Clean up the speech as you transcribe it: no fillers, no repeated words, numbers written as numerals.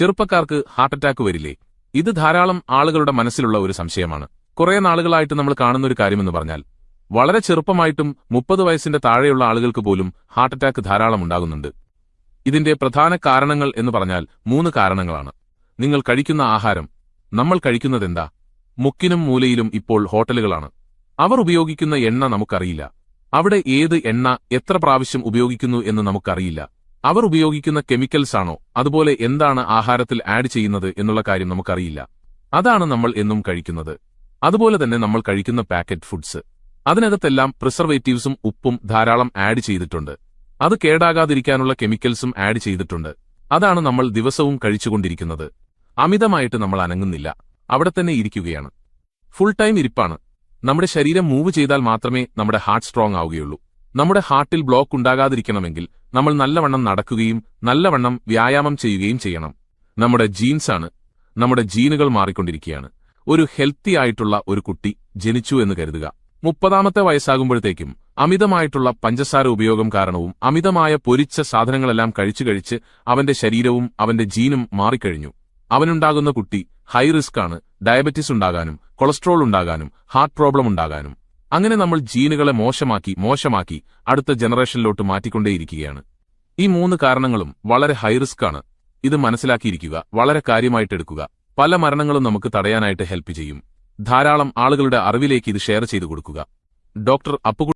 ചെറുപ്പക്കാർക്ക് heart attack വരില്ലേ? ഇത് ധാരാളം ആളുകളുടെ മനസ്സിലുള്ള ഒരു സംശയമാണ്. കുറെ നാളുകളായിട്ട് നമ്മൾ കാണുന്നൊരു കാര്യമെന്ന് പറഞ്ഞാൽ വളരെ ചെറുപ്പമായിട്ടും 30 വയസ്സിന്റെ താഴെയുള്ള ആളുകൾക്ക് പോലും ഹാർട്ട് അറ്റാക്ക് ധാരാളം ഉണ്ടാകുന്നുണ്ട്. ഇതിന്റെ പ്രധാന കാരണങ്ങൾ എന്ന് പറഞ്ഞാൽ 3 കാരണങ്ങളാണ്. നിങ്ങൾ കഴിക്കുന്ന ആഹാരം. നമ്മൾ കഴിക്കുന്നതെന്താ? മുക്കിനും മൂലയിലും ഇപ്പോൾ ഹോട്ടലുകളാണ്. അവർ ഉപയോഗിക്കുന്ന എണ്ണ നമുക്കറിയില്ല. അവിടെ ഏത് എണ്ണ എത്ര പ്രാവശ്യം ഉപയോഗിക്കുന്നു എന്ന് നമുക്കറിയില്ല. അവർ ഉപയോഗിക്കുന്ന കെമിക്കൽസ് ആണോ, അതുപോലെ എന്താണ് ആഹാരത്തിൽ ആഡ് ചെയ്യുന്നത് എന്നുള്ള കാര്യം നമുക്കറിയില്ല. അതാണ് നമ്മൾ എന്നും കഴിക്കുന്നത്. അതുപോലെ തന്നെ നമ്മൾ കഴിക്കുന്ന പാക്കറ്റ് ഫുഡ്സ്, അതിനകത്തെല്ലാം പ്രിസർവേറ്റീവ്സും ഉപ്പും ധാരാളം ആഡ് ചെയ്തിട്ടുണ്ട്. അത് കേടാകാതിരിക്കാനുള്ള കെമിക്കൽസും ആഡ് ചെയ്തിട്ടുണ്ട്. അതാണ് നമ്മൾ ദിവസവും കഴിച്ചുകൊണ്ടിരിക്കുന്നത്. അമിതമായിട്ട് നമ്മൾ അനങ്ങുന്നില്ല, അവിടെ തന്നെ ഇരിക്കുകയാണ്. ഫുൾ ടൈം ഇരിപ്പാണ്. നമ്മുടെ ശരീരം മൂവ് ചെയ്താൽ മാത്രമേ നമ്മുടെ ഹാർട്ട് സ്ട്രോങ് ആവുകയുള്ളൂ. നമ്മുടെ ഹാർട്ടിൽ ബ്ലോക്ക് ഉണ്ടാകാതിരിക്കണമെങ്കിൽ നമ്മൾ നല്ലവണ്ണം നടക്കുകയും നല്ലവണ്ണം വ്യായാമം ചെയ്യുകയും ചെയ്യണം. നമ്മുടെ ജീൻസാണ്, നമ്മുടെ ജീനുകൾ മാറിക്കൊണ്ടിരിക്കുകയാണ്. ഒരു ഹെൽത്തി ആയിട്ടുള്ള ഒരു കുട്ടി ജനിച്ചു എന്ന് കരുതുക. 30ാമത്തെ വയസ്സാകുമ്പോഴത്തേക്കും അമിതമായിട്ടുള്ള പഞ്ചസാര ഉപയോഗം കാരണവും അമിതമായ പൊരിച്ച സാധനങ്ങളെല്ലാം കഴിച്ച് അവന്റെ ശരീരവും അവന്റെ ജീനും മാറിക്കഴിഞ്ഞു. അവനുണ്ടാകുന്ന കുട്ടി ഹൈ റിസ്ക് ആണ് ഡയബറ്റിസ് ഉണ്ടാകാനും കൊളസ്ട്രോൾ ഉണ്ടാകാനും ഹാർട്ട് പ്രോബ്ലം ഉണ്ടാകാനും. അങ്ങനെ നമ്മൾ ജീനുകളെ മോശമാക്കി അടുത്ത ജനറേഷനിലോട്ട് മാറ്റിക്കൊണ്ടേയിരിക്കുകയാണ്. ഈ 3 കാരണങ്ങളും വളരെ ഹൈ റിസ്ക് ആണ്. ഇത് മനസ്സിലാക്കിയിരിക്കുക, വളരെ കാര്യമായിട്ടെടുക്കുക. പല മരണങ്ങളും നമുക്ക് തടയാനായിട്ട് ഹെൽപ്പ് ചെയ്യും. ധാരാളം ആളുകളുടെ അറിവിലേക്ക് ഇത് ഷെയർ ചെയ്തു കൊടുക്കുക. ഡോക്ടർ